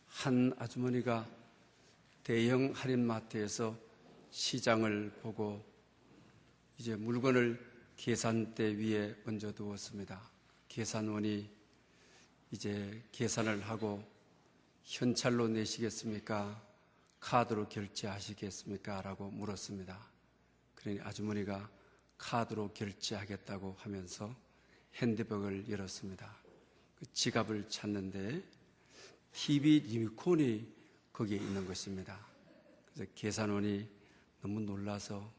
한 아주머니가 대형 할인마트에서 시장을 보고 이제 물건을 계산대 위에 얹어 두었습니다. 계산원이 이제 계산을 하고 현찰로 내시겠습니까? 카드로 결제하시겠습니까? 라고 물었습니다. 그러니 아주머니가 카드로 결제하겠다고 하면서 핸드백을 열었습니다. 그 지갑을 찾는데 TV 리모컨이 거기에 있는 것입니다. 그래서 계산원이 너무 놀라서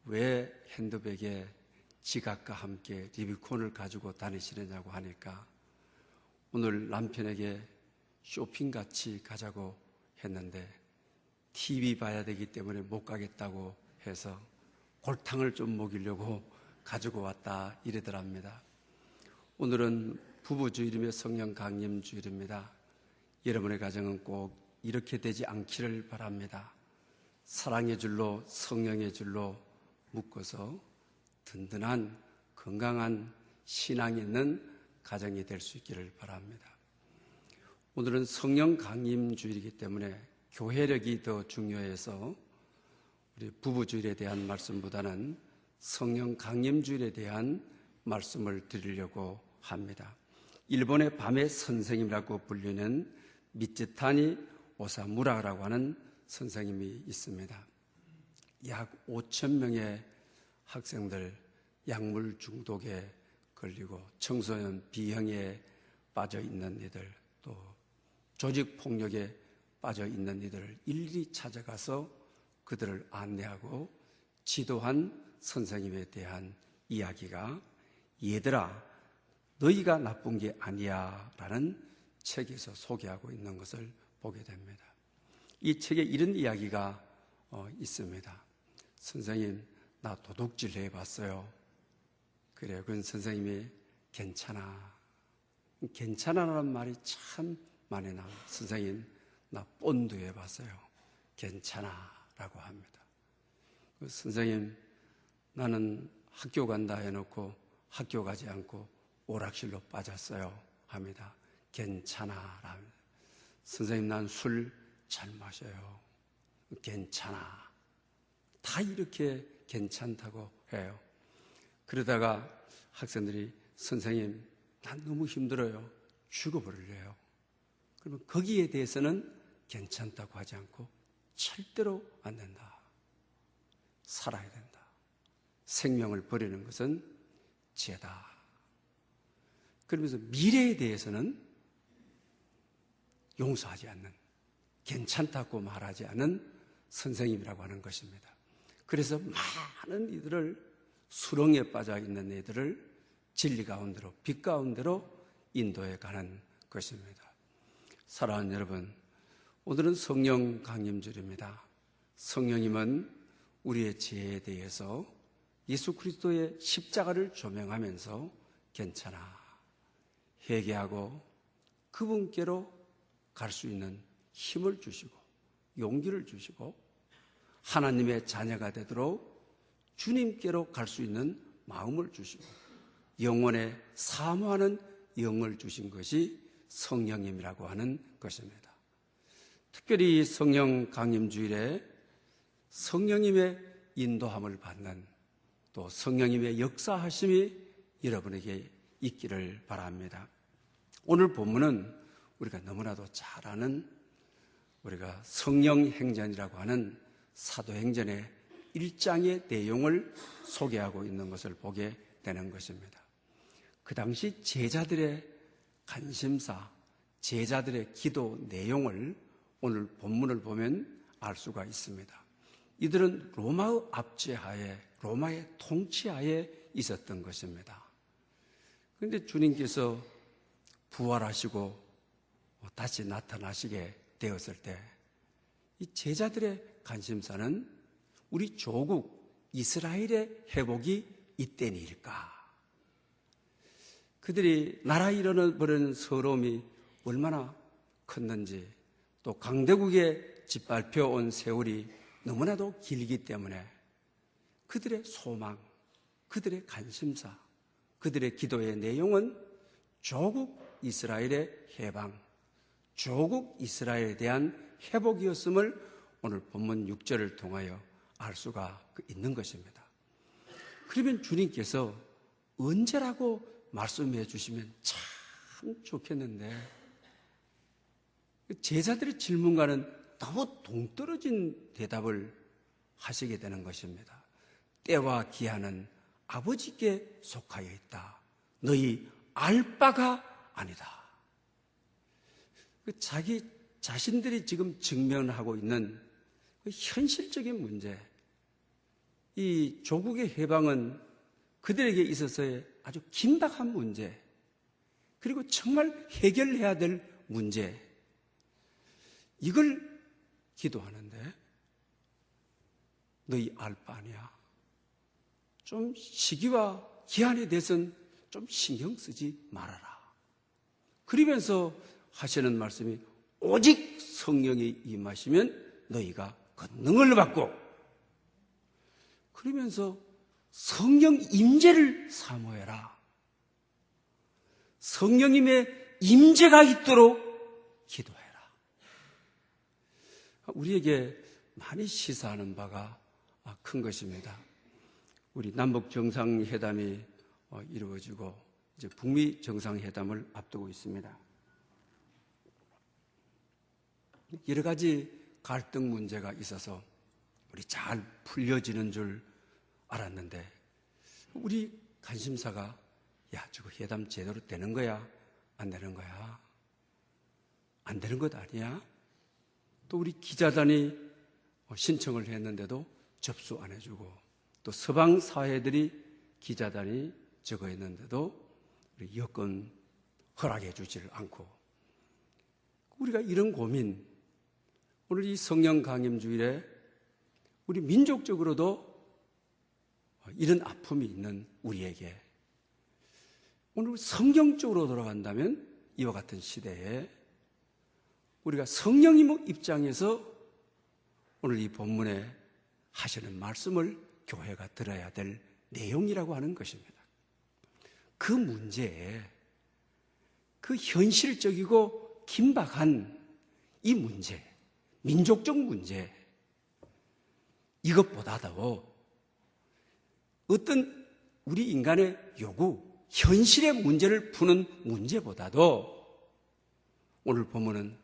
왜 핸드백에 지갑과 함께 리모컨을 가지고 다니시느냐고 하니까 오늘 남편에게 쇼핑같이 가자고 했는데 TV 봐야 되기 때문에 못 가겠다고 해서 골탕을 좀 먹이려고 가지고 왔다 이러더랍니다. 오늘은 부부주일이며 성령 강림 주일입니다. 여러분의 가정은 꼭 이렇게 되지 않기를 바랍니다. 사랑의 줄로 성령의 줄로 묶어서 든든한 건강한 신앙이 있는 가정이 될 수 있기를 바랍니다. 오늘은 성령 강림 주일이기 때문에 교회력이 더 중요해서 우리 부부주일에 대한 말씀보다는 성령 강림 주일에 대한 말씀을 드리려고 합니다. 일본의 밤의 선생님이라고 불리는 미츠타니 오사무라라고 하는 선생님이 있습니다. 약 5,000명의 학생들 약물 중독에 걸리고 청소년 비형에 빠져 있는 이들 또 조직 폭력에 빠져 있는 이들을 일일이 찾아가서 그들을 안내하고 지도한 선생님에 대한 이야기가 얘들아 너희가 나쁜 게 아니야 라는 책에서 소개하고 있는 것을 보게 됩니다. 이 책에 이런 이야기가 있습니다. 선생님 나 도둑질 해봤어요. 그래요. 그건 선생님이 괜찮아. 괜찮아라는 말이 참 많이 나와요. 선생님 나 본드 해봤어요. 괜찮아 라고 합니다. 선생님 나는 학교 간다 해놓고 학교 가지 않고 오락실로 빠졌어요 합니다. 괜찮아 라면 선생님 난 술 잘 마셔요. 괜찮아. 다 이렇게 괜찮다고 해요. 그러다가 학생들이 선생님 난 너무 힘들어요. 죽어버릴래요. 그러면 거기에 대해서는 괜찮다고 하지 않고 절대로 안 된다. 살아야 된다. 생명을 버리는 것은 죄다. 그러면서 미래에 대해서는 용서하지 않는, 괜찮다고 말하지 않은 선생님이라고 하는 것입니다. 그래서 많은 이들을 수렁에 빠져 있는 이들을 진리 가운데로, 빛 가운데로 인도해 가는 것입니다. 사랑하는 여러분, 오늘은 성령 강림주일입니다. 성령님은 우리의 죄에 대해서 예수 그리스도의 십자가를 조명하면서 괜찮아, 회개하고 그분께로 갈 수 있는 힘을 주시고 용기를 주시고 하나님의 자녀가 되도록 주님께로 갈 수 있는 마음을 주시고 영혼에 사모하는 영을 주신 것이 성령님이라고 하는 것입니다. 특별히 성령 강림주일에 성령님의 인도함을 받는 또 성령님의 역사하심이 여러분에게 있기를 바랍니다. 오늘 본문은 우리가 너무나도 잘 아는 우리가 성령행전이라고 하는 사도행전의 1장의 내용을 소개하고 있는 것을 보게 되는 것입니다. 그 당시 제자들의 관심사, 제자들의 기도 내용을 오늘 본문을 보면 알 수가 있습니다. 이들은 로마의 압제하에, 로마의 통치하에 있었던 것입니다. 그런데 주님께서 부활하시고 다시 나타나시게 되었을 때 이 제자들의 관심사는 우리 조국 이스라엘의 회복이 이때니일까? 그들이 나라 잃어버리는 서러움이 얼마나 컸는지 또 강대국에 짓밟혀 온 세월이 너무나도 길기 때문에 그들의 소망, 그들의 관심사, 그들의 기도의 내용은 조국 이스라엘의 해방, 조국 이스라엘에 대한 회복이었음을 오늘 본문 6절을 통하여 알 수가 있는 것입니다. 그러면 주님께서 언제라고 말씀해 주시면 참 좋겠는데, 제자들의 질문과는 너무 동떨어진 대답을 하시게 되는 것입니다. 때와 기한은 아버지께 속하여 있다. 너희 알 바가 아니다. 자기 자신들이 지금 직면하고 있는 현실적인 문제, 이 조국의 해방은 그들에게 있어서의 아주 긴박한 문제, 그리고 정말 해결해야 될 문제, 이걸 기도하는데 너희 알 바 아니야. 좀 시기와 기한에 대해서는 좀 신경 쓰지 말아라. 그러면서 하시는 말씀이 오직 성령이 임하시면 너희가 권능을 받고, 그러면서 성령 임재를 사모해라. 성령님의 임재가 있도록 기도해라. 우리에게 많이 시사하는 바가 큰 것입니다. 우리 남북 정상회담이 이루어지고 이제 북미 정상회담을 앞두고 있습니다. 여러 가지 갈등 문제가 있어서 우리 잘 풀려지는 줄 알았는데, 우리 관심사가 야, 저거 회담 제대로 되는 거야? 안 되는 거야? 안 되는 것 아니야? 또 우리 기자단이 신청을 했는데도 접수 안 해주고, 또 서방 사회들이 기자단이 저거 했는데도 우리 여건 허락해 주지를 않고, 우리가 이런 고민, 오늘 이 성령 강림 주일에 우리 민족적으로도 이런 아픔이 있는 우리에게 오늘 성경적으로 돌아간다면 이와 같은 시대에 우리가 성령님 입장에서 오늘 이 본문에 하시는 말씀을 교회가 들어야 될 내용이라고 하는 것입니다. 그 문제에, 그 현실적이고 긴박한 이 문제, 민족적 문제, 이것보다도 어떤 우리 인간의 요구, 현실의 문제를 푸는 문제보다도 오늘 보면은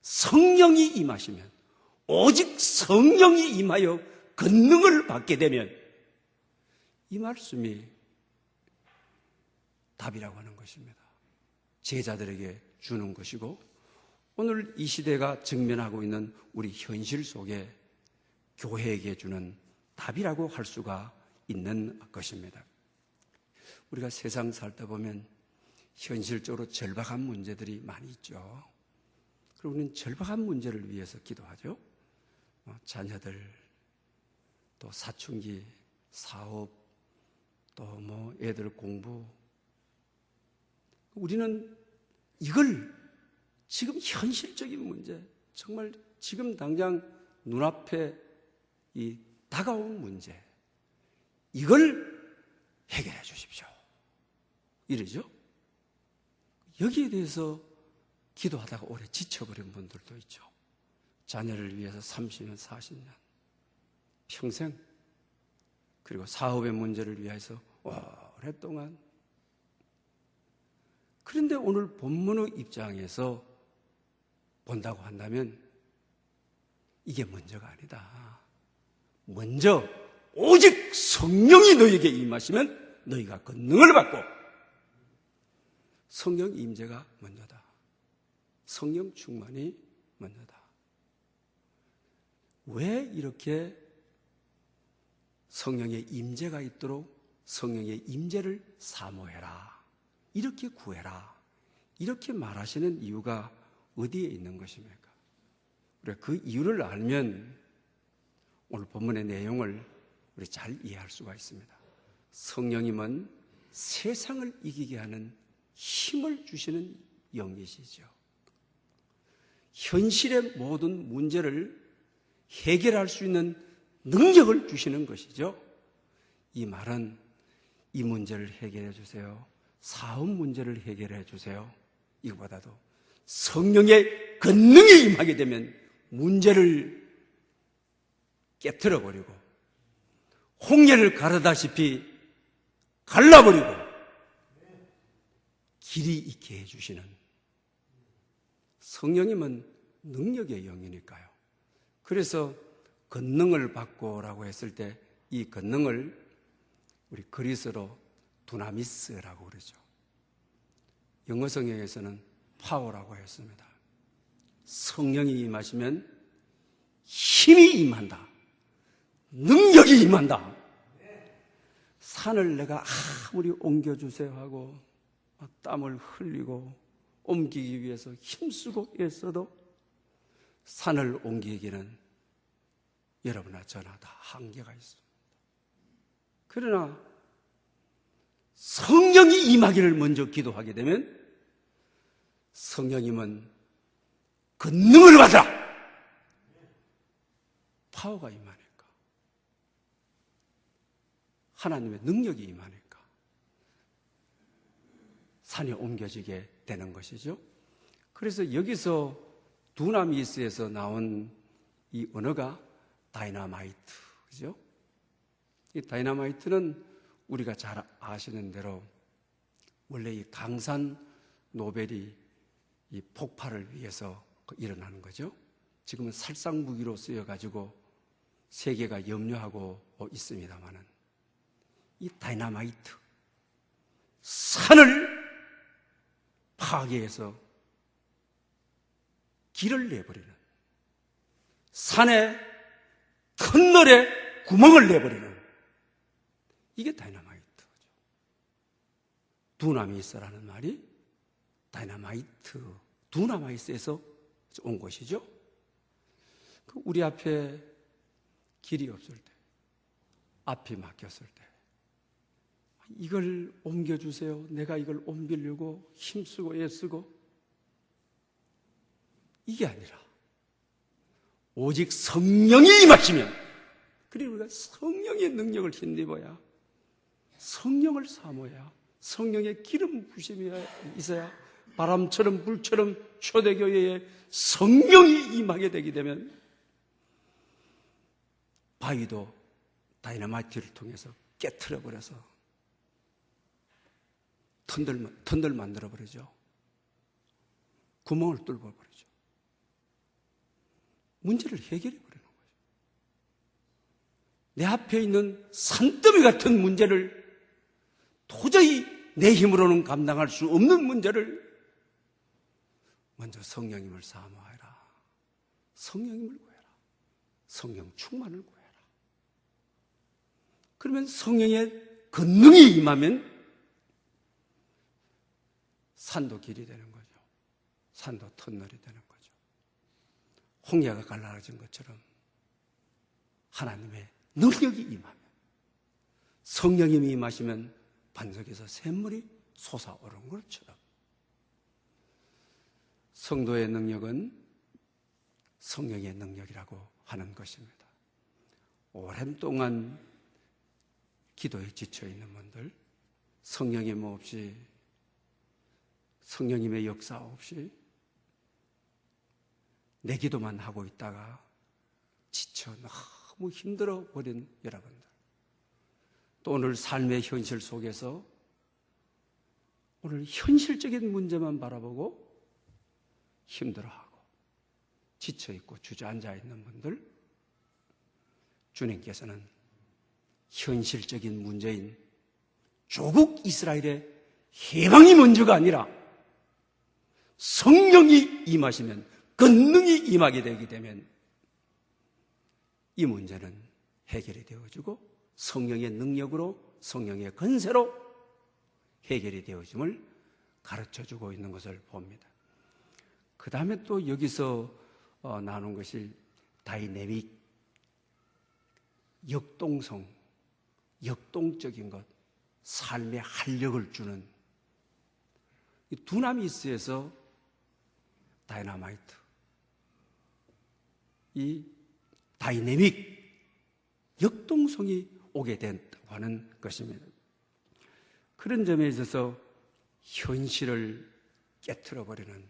성령이 임하시면, 오직 성령이 임하여 권능을 받게 되면, 이 말씀이 답이라고 하는 것입니다. 제자들에게 주는 것이고, 오늘 이 시대가 직면하고 있는 우리 현실 속에 교회에게 주는 답이라고 할 수가 있는 것입니다. 우리가 세상 살다 보면 현실적으로 절박한 문제들이 많이 있죠. 그리고 우리는 절박한 문제를 위해서 기도하죠. 자녀들, 또 사춘기, 사업, 또 애들 공부. 우리는 이걸 지금 현실적인 문제, 정말 지금 당장 눈앞에 이 다가온 문제, 이걸 해결해 주십시오. 이러죠. 여기에 대해서 기도하다가 오래 지쳐버린 분들도 있죠. 자녀를 위해서 30년, 40년, 평생, 그리고 사업의 문제를 위해서 오랫동안. 그런데 오늘 본문의 입장에서 본다고 한다면 이게 먼저가 아니다. 먼저 오직 성령이 너에게 임하시면 너희가 권능을 받고, 성령 임재가 먼저다. 성령 충만이 먼저다. 왜 이렇게 성령의 임재가 있도록 성령의 임재를 사모해라, 이렇게 구해라, 이렇게 말하시는 이유가 어디에 있는 것입니까? 우리가 그 이유를 알면 오늘 본문의 내용을 우리 잘 이해할 수가 있습니다. 성령님은 세상을 이기게 하는 힘을 주시는 영이시죠. 현실의 모든 문제를 해결할 수 있는 능력을 주시는 것이죠. 이 말은 이 문제를 해결해 주세요, 사업 문제를 해결해 주세요, 이거보다도 성령의 권능이 임하게 되면 문제를 깨트려 버리고 홍해를 가르다시피 갈라버리고 길이 있게 해주시는 성령님은 능력의 영이니까요. 그래서 권능을 받고라고 했을 때 이 권능을 우리 그리스어로 두나미스라고 그러죠. 영어 성경에서는 파워라고 했습니다. 성령이 임하시면 힘이 임한다. 능력이 임한다. 산을 내가 아무리 옮겨주세요 하고 막 땀을 흘리고 옮기기 위해서 힘쓰고 애써도 산을 옮기기는 여러분과 저나 다 한계가 있습니다. 그러나 성령이 임하기를 먼저 기도하게 되면 성령님은 권능을 받아라. 파워가 임하니까. 하나님의 능력이 임하니까 산이 옮겨지게 되는 것이죠. 그래서 여기서 두나미스에서 나온 이 언어가 다이너마이트, 그죠? 이 다이너마이트는 우리가 잘 아시는 대로 원래 이 강산 노벨이 이 폭발을 위해서 일어나는 거죠. 지금은 살상무기로 쓰여가지고 세계가 염려하고 있습니다만은 이 다이너마이트, 산을 파괴해서 길을 내버리는, 산의 터널에 구멍을 내버리는, 이게 다이너마이트죠. 두나미스라는 말이 다이너마이트, 두나마이스에서 온 것이죠. 우리 앞에 길이 없을 때, 앞이 막혔을 때, 이걸 옮겨주세요. 내가 이걸 옮기려고 힘쓰고 애쓰고, 이게 아니라 오직 성령이 임하시면, 그리고 우리가 성령의 능력을 힘입어야, 성령을 사모해야, 성령의 기름 부심이 있어야 바람처럼 불처럼 초대교회에 성령이 임하게 되게 되면 바위도 다이너마이트를 통해서 깨트려 버려서 턴들 만들어 버리죠. 구멍을 뚫어 버리죠. 문제를 해결해 버리는 거죠. 내 앞에 있는 산더미 같은 문제를, 도저히 내 힘으로는 감당할 수 없는 문제를 먼저 성령님을 사모하라. 성령님을 구해라. 성령 충만을 구해라. 그러면 성령의 권능이 임하면 산도 길이 되는 거죠. 산도 터널이 되는 거죠. 홍해가 갈라진 것처럼 하나님의 능력이 임하면, 성령님이 임하시면 반석에서 샘물이 솟아오른 것처럼 성도의 능력은 성령의 능력이라고 하는 것입니다. 오랜 동안 기도에 지쳐있는 분들, 성령의 뭐 없이, 성령님의 역사 없이 내 기도만 하고 있다가 지쳐 너무 힘들어 버린 여러분들, 또 오늘 삶의 현실 속에서 오늘 현실적인 문제만 바라보고 힘들어하고 지쳐있고 주저앉아 있는 분들, 주님께서는 현실적인 문제인 조국 이스라엘의 해방이 먼저가 아니라 성령이 임하시면, 권능이 임하게 되게 되면 이 문제는 해결이 되어지고 성령의 능력으로, 성령의 권세로 해결이 되어짐을 가르쳐주고 있는 것을 봅니다. 그 다음에 또 여기서 나눈 것이 다이내믹, 역동성, 역동적인 것, 삶에 활력을 주는, 이 두나미스에서 다이너마이트, 이 다이내믹, 역동성이 오게 된다고 하는 것입니다. 그런 점에 있어서 현실을 깨트려 버리는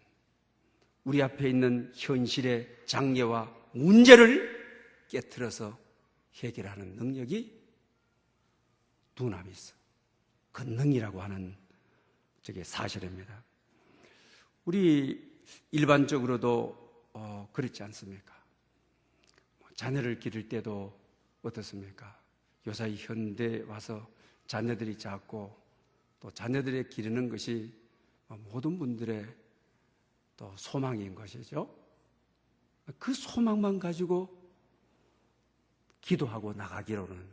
우리 앞에 있는 현실의 장애와 문제를 깨트려서 해결하는 능력이 두나미 있어. 권능이라고 하는 저게 사실입니다. 우리 일반적으로도 그렇지 않습니까? 자녀를 기를 때도 어떻습니까? 요사이 현대에 와서 자녀들이 작고 또 자녀들의 기르는 것이 모든 분들의 또 소망인 것이죠. 그 소망만 가지고 기도하고 나가기로는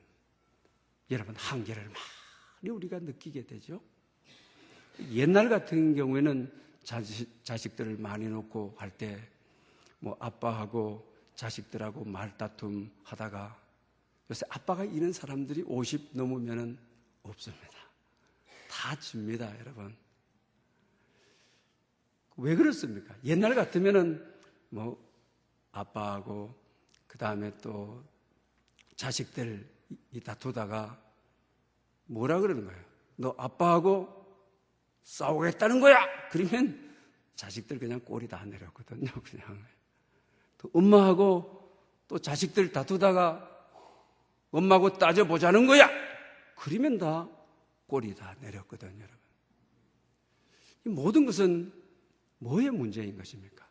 여러분 한계를 많이 우리가 느끼게 되죠. 옛날 같은 경우에는 자식들을 많이 놓고 할 때 뭐 아빠하고 자식들하고 말다툼 하다가 요새 아빠가 이런 사람들이 50 넘으면은 없습니다. 다 집니다, 여러분. 왜 그렇습니까? 옛날 같으면은 뭐 아빠하고 그 다음에 또 자식들이 다투다가 뭐라 그러는 거예요? 너 아빠하고 싸우겠다는 거야! 그러면 자식들 그냥 꼬리 다 내렸거든요, 그냥. 또 엄마하고 또 자식들 다투다가 엄마하고 따져보자는 거야! 그러면 다 꼬리 다 내렸거든요, 여러분. 이 모든 것은 뭐의 문제인 것입니까?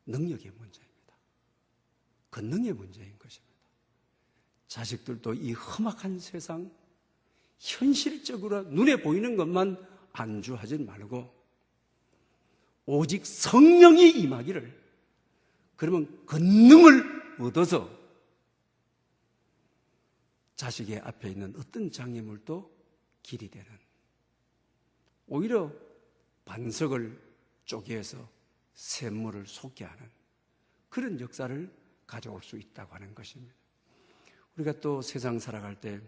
능력의 문제입니다. 권능의 문제인 것입니다. 자식들도 이 험악한 세상, 현실적으로 눈에 보이는 것만 안주하지 말고 오직 성령이 임하기를, 그러면 권능을 얻어서 자식의 앞에 있는 어떤 장애물도 길이 되는, 오히려 반석을 쪼개서 샘물을 솟게 하는 그런 역사를 가져올 수 있다고 하는 것입니다. 우리가 또 세상 살아갈 때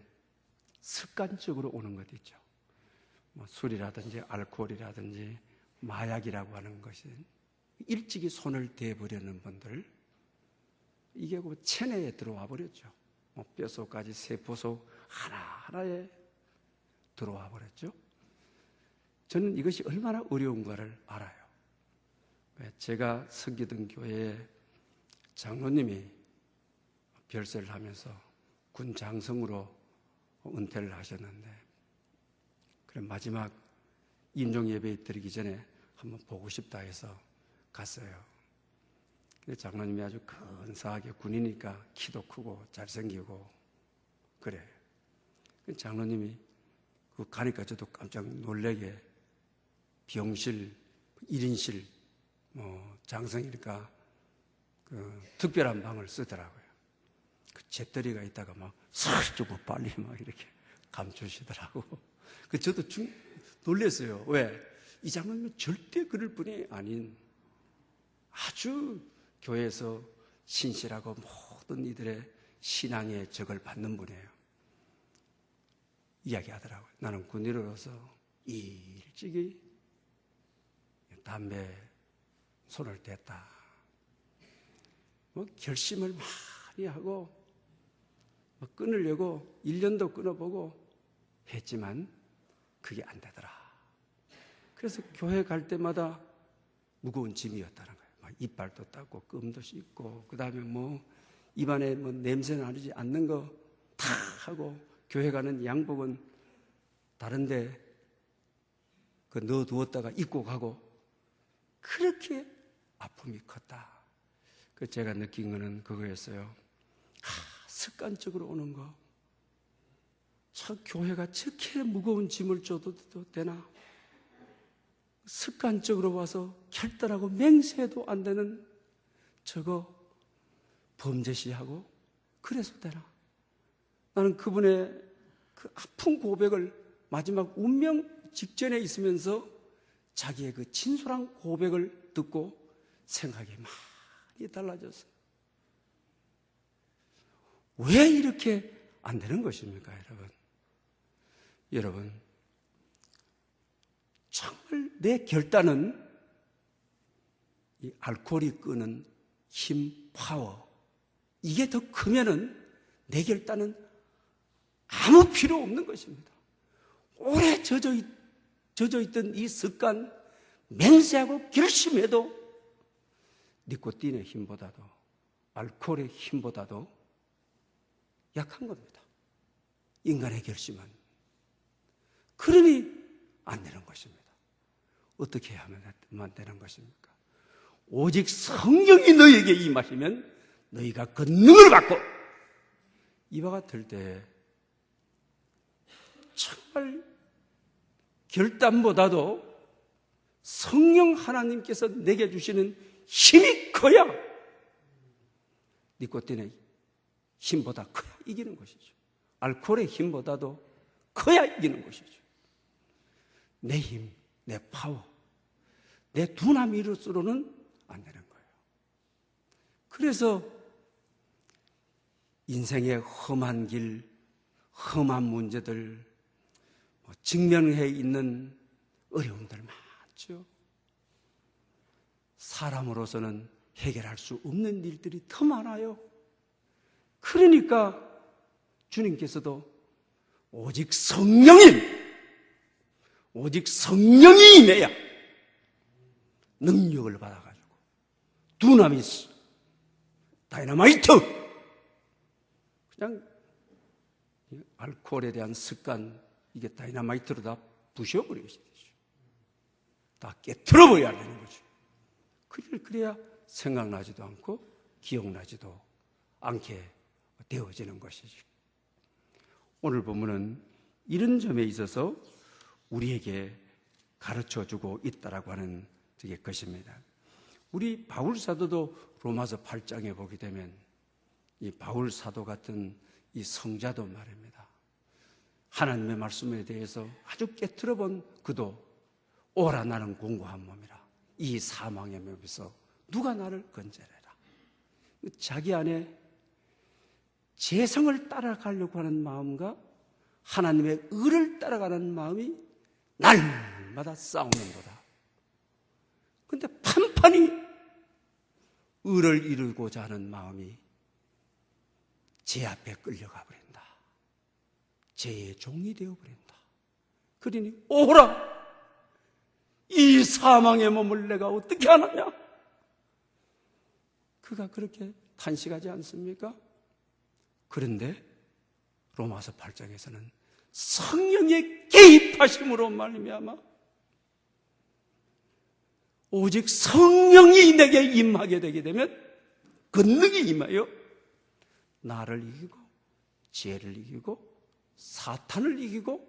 습관적으로 오는 것 있죠. 뭐 술이라든지 알코올이라든지 마약이라고 하는 것이 일찍이 손을 대버리는 분들, 이게 그 체내에 들어와 버렸죠. 뭐 뼛속까지 세포속 하나하나에 들어와 버렸죠. 저는 이것이 얼마나 어려운가를 알아요. 제가 섬기던 교회에 장로님이 별세를 하면서 군 장성으로 은퇴를 하셨는데, 그래 마지막 임종 예배에 드리기 전에 한번 보고 싶다 해서 갔어요. 근데 장로님이 아주 근사하게, 군이니까 키도 크고 잘생기고 그래. 장로님이 그 가니까 저도 깜짝 놀래게 병실 1인실 장성이니까 그 특별한 방을 쓰더라고요. 그 재떨이가 있다가 막 살짝고 빨리 막 이렇게 감추시더라고. 그 저도 놀랐어요. 왜? 이 장로님은 절대 그럴 분이 아닌 아주 교회에서 신실하고 모든 이들의 신앙의 적을 받는 분이에요. 이야기하더라고요. 나는 군인으로서 일찍이 담배 손을 댔다. 결심을 많이 하고 끊으려고 1년도 끊어보고 했지만 그게 안 되더라. 그래서 교회 갈 때마다 무거운 짐이었다는 거예요. 막 이빨도 닦고 끔도 씻고 그 다음에 입안에 냄새 나지 않는 거 다 하고, 교회 가는 양복은 다른데 그 넣어두었다가 입고 가고, 그렇게 아픔이 컸다. 그 제가 느낀 거는 그거였어요. 습관적으로 오는 거. 참 교회가 저렇게 무거운 짐을 줘도 되나? 습관적으로 와서 결단하고 맹세해도 안 되는 저거 범죄시하고 그래서 되나? 나는 그분의 그 아픈 고백을 마지막 운명 직전에 있으면서 자기의 그 진솔한 고백을 듣고 생각이 많이 달라졌어요. 왜 이렇게 안 되는 것입니까, 여러분? 여러분, 정말 내 결단은 이 알코올이 끄는 힘, 파워, 이게 더 크면은 내 결단은 아무 필요 없는 것입니다. 오래 젖어있던 이 습관, 맹세하고 결심해도 니코틴의 힘보다도 알코올의 힘보다도 약한 겁니다. 인간의 결심은. 그러니 안 되는 것입니다. 어떻게 하면 되는 것입니까? 오직 성령이 너희에게 임하시면 너희가 권능을 받고, 이와 같을 때 정말 결단보다도 성령 하나님께서 내게 주시는 힘이 커야 니코틴의 힘보다 커야 이기는 것이죠. 알코올의 힘보다도 커야 이기는 것이죠. 내 힘, 내 파워, 내 두나미로서로는 안 되는 거예요. 그래서 인생의 험한 길, 험한 문제들, 직면해 있는 어려움들 많죠. 사람으로서는 해결할 수 없는 일들이 더 많아요. 그러니까 주님께서도 오직 성령이 임해야 능력을 받아가지고 두나미스, 다이너마이트, 그냥 알코올에 대한 습관, 이게 다이너마이트로 다 부셔버리는 것이죠. 다 깨트려버려야 되는 거죠. 그래야 생각나지도 않고 기억나지도 않게 되어지는 것이죠. 오늘 본문은 이런 점에 있어서 우리에게 가르쳐주고 있다라고 하는 것입니다. 우리 바울 사도도 로마서 8장에 보게 되면 이 바울 사도 같은 이 성자도 말입니다. 하나님의 말씀에 대해서 아주 깨트려 본 그도 오라 나는 공고한 몸이라 이 사망의 몸에서 누가 나를 건져내라. 자기 안에 재성을 따라가려고 하는 마음과 하나님의 의를 따라가는 마음이 날마다 싸우는도다. 그런데 판판히 의를 이루고자 하는 마음이 제 앞에 끌려가 버린다. 죄의 종이 되어버린다. 그러니 오라! 이 사망의 몸을 내가 어떻게 하느냐? 그가 그렇게 탄식하지 않습니까? 그런데 로마서 8장에서는 성령의 개입하심으로 말미암아 오직 성령이 내게 임하게 되게 되면 권능이 임하여 나를 이기고 죄를 이기고 사탄을 이기고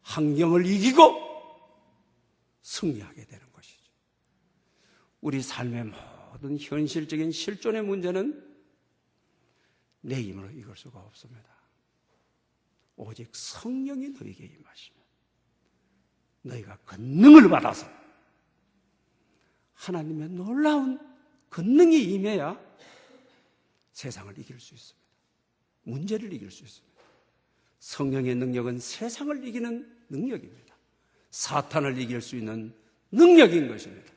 환경을 이기고 승리하게 되는 것이죠. 우리 삶의 모든 현실적인 실존의 문제는 내 힘으로 이길 수가 없습니다. 오직 성령이 너에게 임하시면 너희가 권능을 받아서 하나님의 놀라운 권능이 임해야 세상을 이길 수 있습니다. 문제를 이길 수 있습니다. 성령의 능력은 세상을 이기는 능력입니다. 사탄을 이길 수 있는 능력인 것입니다.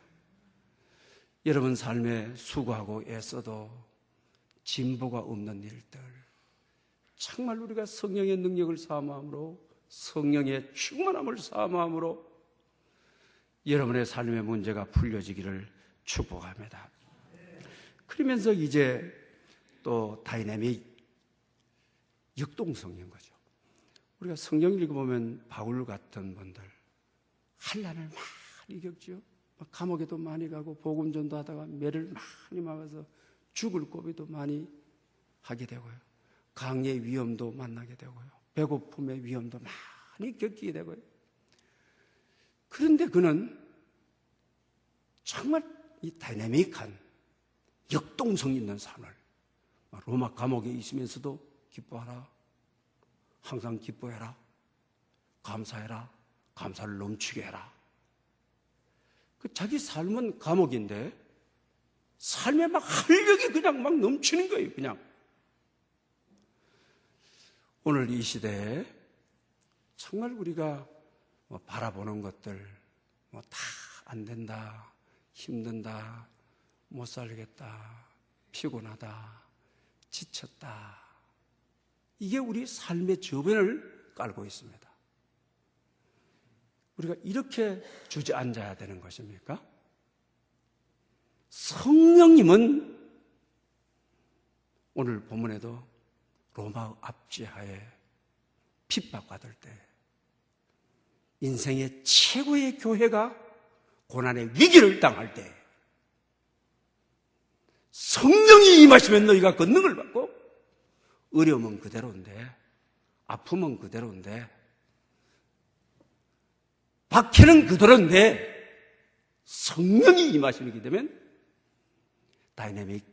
여러분 삶에 수고하고 애써도 진보가 없는 일들, 정말 우리가 성령의 능력을 사모함으로 성령의 충만함을 사모함으로 여러분의 삶의 문제가 풀려지기를 축복합니다. 그러면서 이제 또 다이내믹 역동성인 거죠. 우리가 성경 읽어보면 바울 같은 분들 환난을 많이 겪죠. 감옥에도 많이 가고 복음전도 하다가 매를 많이 막아서 죽을 고비도 많이 하게 되고요. 강의 위험도 만나게 되고요. 배고픔의 위험도 많이 겪게 되고요. 그런데 그는 정말 이 다이내믹한 역동성 있는 삶을 로마 감옥에 있으면서도 기뻐하라. 항상 기뻐해라. 감사해라. 감사를 넘치게 해라. 자기 삶은 감옥인데 삶에 막 활력이 그냥 막 넘치는 거예요. 그냥. 오늘 이 시대에 정말 우리가 바라보는 것들 다 안 된다, 힘든다, 못 살겠다, 피곤하다, 지쳤다. 이게 우리 삶의 저변을 깔고 있습니다. 우리가 이렇게 주저앉아야 되는 것입니까? 성령님은 오늘 본문에도 로마 압제하에 핍박받을 때 인생의 최고의 교회가 고난의 위기를 당할 때 성령이 임하시면 너희가 권능을 받고 어려움은 그대로인데 아픔은 그대로인데 박해는 그대로인데 성령이 임하시게 되면 다이내믹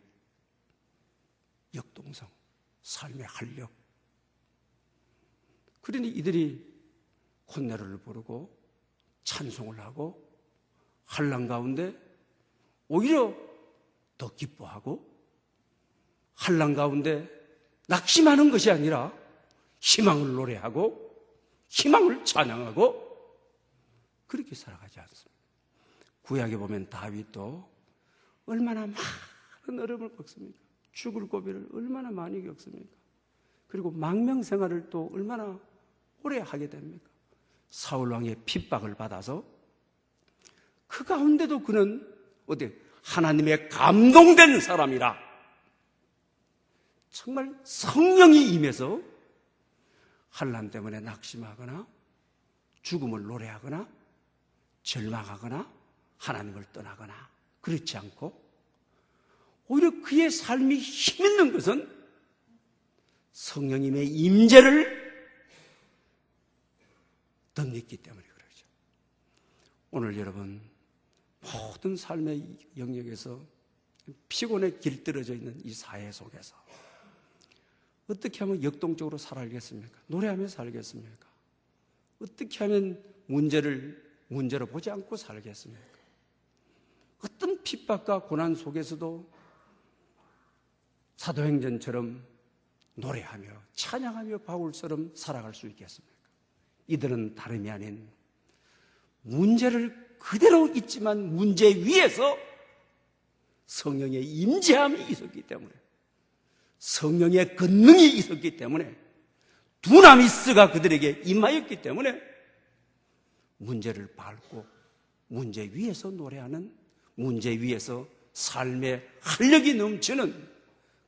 역동성, 삶의 활력. 그러니 이들이 콧노래를 부르고 찬송을 하고 환난 가운데 오히려 더 기뻐하고 환난 가운데 낙심하는 것이 아니라 희망을 노래하고 희망을 찬양하고 그렇게 살아가지 않습니다. 구약에 보면 다윗도 얼마나 많은 어려움을 겪습니까? 죽을 고비를 얼마나 많이 겪습니까? 그리고 망명 생활을 또 얼마나 오래 하게 됩니까? 사울 왕의 핍박을 받아서 그 가운데도 그는 하나님의 감동된 사람이라 정말 성령이 임해서 환난 때문에 낙심하거나 죽음을 노래하거나 절망하거나 하나님을 떠나거나 그렇지 않고 오히려 그의 삶이 힘있는 것은 성령님의 임재를 덧입기 때문에 그러죠. 오늘 여러분 모든 삶의 영역에서 피곤에 길들여져 있는 이 사회 속에서 어떻게 하면 역동적으로 살아야겠습니까? 노래하며 살겠습니까? 어떻게 하면 문제로 보지 않고 살겠습니까? 어떤 핍박과 고난 속에서도 사도행전처럼 노래하며 찬양하며 바울처럼 살아갈 수 있겠습니까? 이들은 다름이 아닌 문제를 그대로 있지만 문제 위에서 성령의 임재함이 있었기 때문에 성령의 권능이 있었기 때문에 두나미스가 그들에게 임하였기 때문에 문제를 밟고 문제 위에서 노래하는 문제 위에서 삶의 활력이 넘치는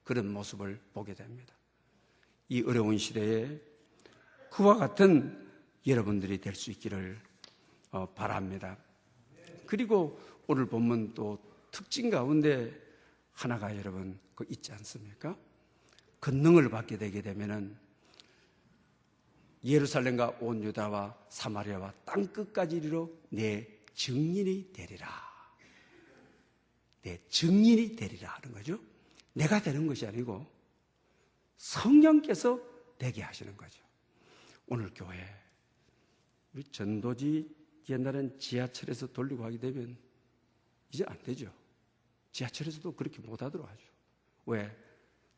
그런 모습을 보게 됩니다. 이 어려운 시대에 그와 같은 여러분들이 될 수 있기를 바랍니다. 그리고 오늘 본문 또 특징 가운데 하나가 여러분 있지 않습니까? 권능을 받게 되게 되면은 예루살렘과 온 유다와 사마리아와 땅끝까지 이르러 내 증인이 되리라. 내 증인이 되리라 하는 거죠. 내가 되는 것이 아니고 성령께서 되게 하시는 거죠. 오늘 교회 우리 전도지 옛날엔 지하철에서 돌리고 하게 되면 이제 안 되죠. 지하철에서도 그렇게 못 하도록 하죠. 왜?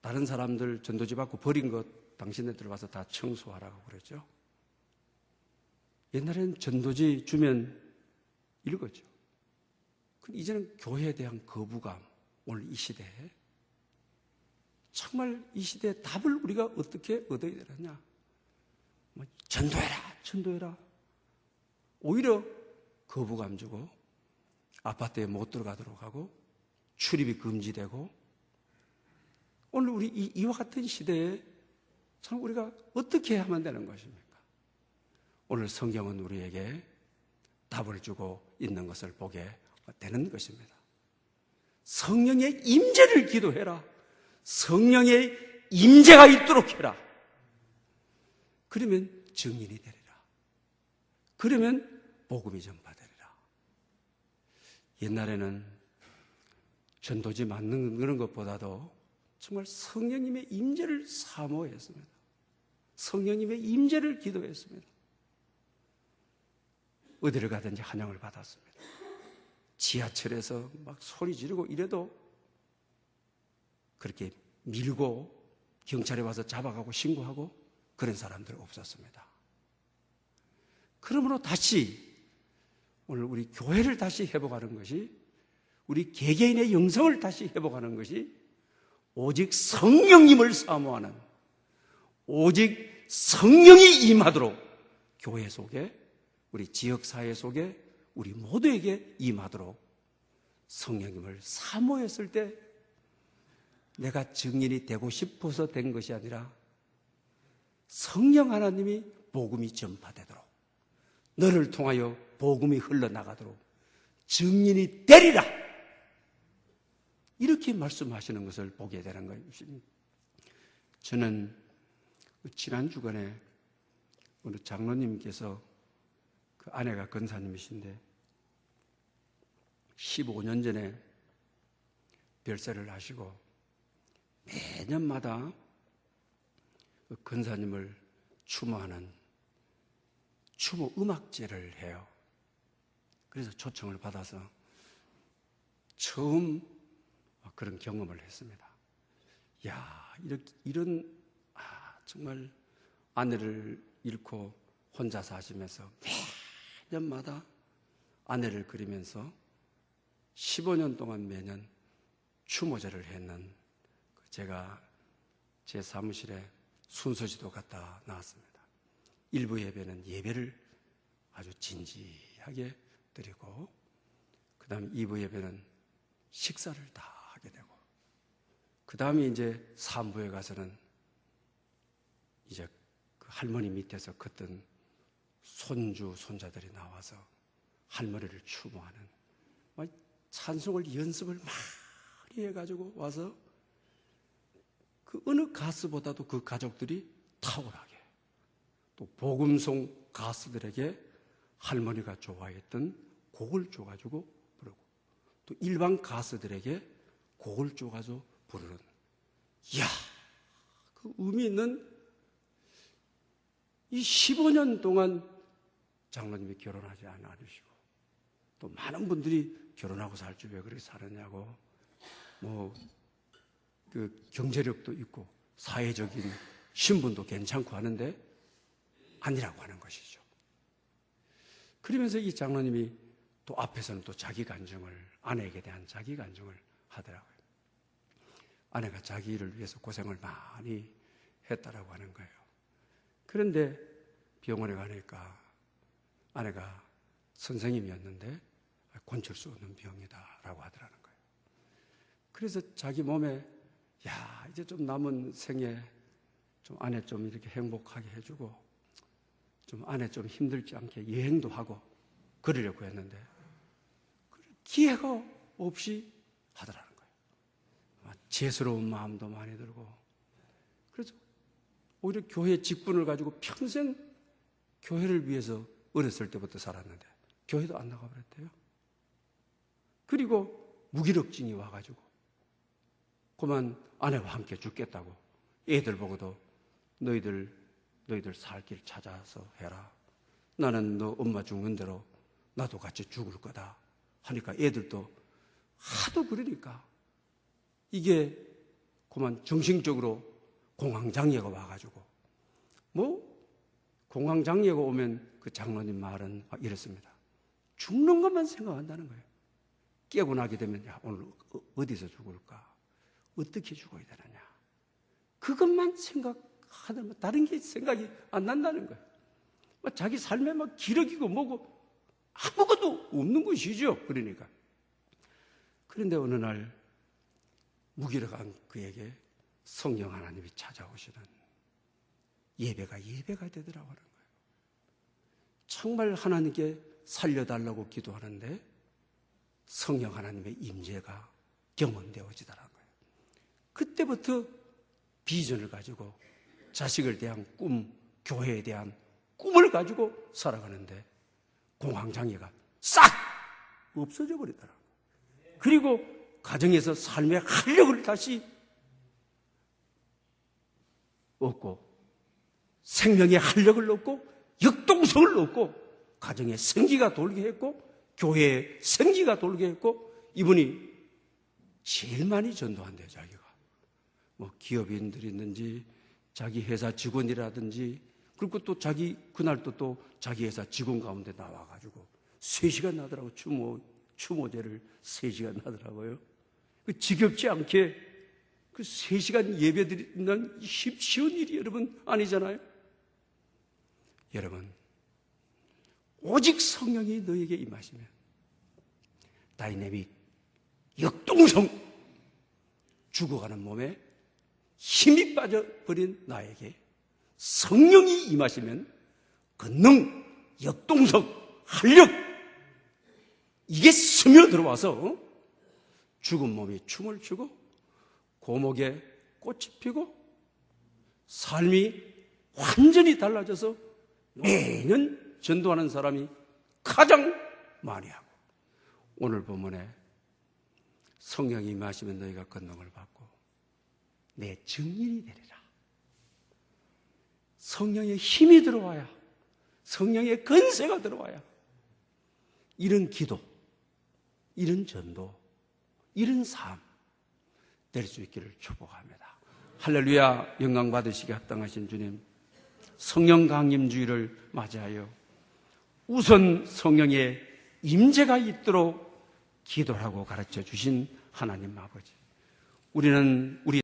다른 사람들 전도지 받고 버린 것 당신네들 와서 다 청소하라고 그랬죠. 옛날엔 전도지 주면 읽었죠. 이제는 교회에 대한 거부감, 오늘 이 시대에 정말 이 시대의 답을 우리가 어떻게 얻어야 되느냐? 전도해라. 오히려 거부감 주고 아파트에 못 들어가도록 하고 출입이 금지되고 오늘 우리 이와 같은 시대에 참 우리가 어떻게 하면 되는 것입니까? 오늘 성경은 우리에게 답을 주고 있는 것을 보게 되는 것입니다. 성령의 임재를 기도해라. 성령의 임재가 있도록 해라. 그러면 증인이 되리라. 그러면 복음이 전파되리라. 옛날에는 전도지 만드는 그런 것보다도 정말 성령님의 임재를 사모했습니다. 성령님의 임재를 기도했습니다. 어디를 가든지 환영을 받았습니다. 지하철에서 막 소리 지르고 이래도 그렇게 밀고 경찰에 와서 잡아가고 신고하고 그런 사람들 없었습니다. 그러므로 다시 오늘 우리 교회를 다시 회복하는 것이 우리 개개인의 영성을 다시 회복하는 것이 오직 성령님을 사모하는 오직 성령이 임하도록 교회 속에 우리 지역사회 속에 우리 모두에게 임하도록 성령님을 사모했을 때 내가 증인이 되고 싶어서 된 것이 아니라 성령 하나님이 복음이 전파되도록, 너를 통하여 복음이 흘러나가도록 증인이 되리라, 이렇게 말씀하시는 것을 보게 되는 거예요. 저는 지난 주간에 어느 장로님께서, 그 아내가 권사님이신데 15년 전에 별세를 하시고 매년마다 그 권사님을 추모하는 추모 음악제를 해요. 그래서 초청을 받아서 처음 그런 경험을 했습니다. 이런 정말 아내를 잃고 혼자 사시면서 매년마다 아내를 그리면서 15년 동안 매년 추모제를 했는, 제가 제 사무실에 순서지도 갖다 놨습니다. 일부 예배는 예배를 아주 진지하게 드리고, 그 다음 2부 예배는 식사를 다 하게 되고, 그 다음에 이제 3부에 가서는 이제 그 할머니 밑에서 컸던 손주, 손자들이 나와서 할머니를 추모하는, 찬송을 연습을 많이 해가지고 와서 그 어느 가수보다도 그 가족들이 탁월하게, 또 복음송 가수들에게 할머니가 좋아했던 곡을 줘가지고 부르고, 또 일반 가수들에게 곡을 줘가지고 부르는, 그 의미 있는 이 15년 동안 장로님이 결혼하지 않으시고, 또 많은 분들이 결혼하고 살지 왜 그렇게 살았냐고, 그 경제력도 있고 사회적인 신분도 괜찮고 하는데 아니라고 하는 것이죠. 그러면서 이 장로님이 또 앞에서는 또 자기 간증을, 아내에게 대한 자기 간증을 하더라고요. 아내가 자기 일을 위해서 고생을 많이 했다라고 하는 거예요. 그런데 병원에 가니까 아내가 선생님이었는데 고칠 수 없는 병이다라고 하더라는 거예요. 그래서 자기 몸에 이제 좀 남은 생에 좀 아내 좀 이렇게 행복하게 해주고, 좀 아내 좀 힘들지 않게 여행도 하고 그러려고 했는데 기회가 없이 하더라는 거예요. 죄스러운 마음도 많이 들고, 그래서 오히려 교회 직분을 가지고 평생 교회를 위해서 어렸을 때부터 살았는데 교회도 안 나가버렸대요. 그리고 무기력증이 와가지고 그만 아내와 함께 죽겠다고, 애들 보고도 너희들 살 길 찾아서 해라, 나는 너 엄마 죽는 대로 나도 같이 죽을 거다 하니까 애들도 하도 그러니까 이게 그만 정신적으로 공황장애가 와가지고, 공황장애가 오면 그 장로님 말은 이렇습니다. 죽는 것만 생각한다는 거예요. 깨고 나게 되면 오늘 어디서 죽을까, 어떻게 죽어야 되느냐, 그것만 생각하면 다른 게 생각이 안 난다는 거예요. 자기 삶에 기러기고 뭐고 아무것도 없는 것이죠. 그러니까. 그런데 어느 날 무기력한 그에게 성령 하나님이 찾아오시는 예배가 되더라고 하는 거예요. 정말 하나님께 살려달라고 기도하는데 성령 하나님의 임재가 경험되어지더라고요. 그때부터 비전을 가지고 자식을 대한 꿈, 교회에 대한 꿈을 가지고 살아가는데 공황장애가 싹 없어져 버리더라고요. 그리고 가정에서 삶의 활력을 다시 얻고, 생명의 활력을 얻고, 역동성을 얻고, 가정에 생기가 돌게 했고, 교회에 생기가 돌게 했고, 이분이 제일 많이 전도한대요. 자기가 기업인들이 있는지 자기 회사 직원이라든지, 그리고 또 그날도 또 자기 회사 직원 가운데 나와가지고 3시간 나더라고. 추모제를 3시간 나더라고요. 지겹지 않게 그 3시간 예배 드리는 쉬운 일이 여러분 아니잖아요. 여러분, 오직 성령이 너에게 임하시면 다이내믹 역동성, 죽어가는 몸에 힘이 빠져버린 나에게 성령이 임하시면 권능, 역동성, 활력, 이게 스며들어와서 죽은 몸이 춤을 추고 고목에 꽃이 피고 삶이 완전히 달라져서 매년 전도하는 사람이 가장 많이 하고, 오늘 본문에 성령이 임하시면 너희가 권능을 받고 내 증인이 되리라. 성령의 힘이 들어와야, 성령의 권세가 들어와야 이런 기도, 이런 전도, 이런 삶 될 수 있기를 축복합니다. 할렐루야. 영광 받으시기 합당하신 주님, 성령 강림 주일을 맞이하여 우선 성령의 임재가 있도록 기도하고 가르쳐 주신 하나님 아버지, 우리는 우리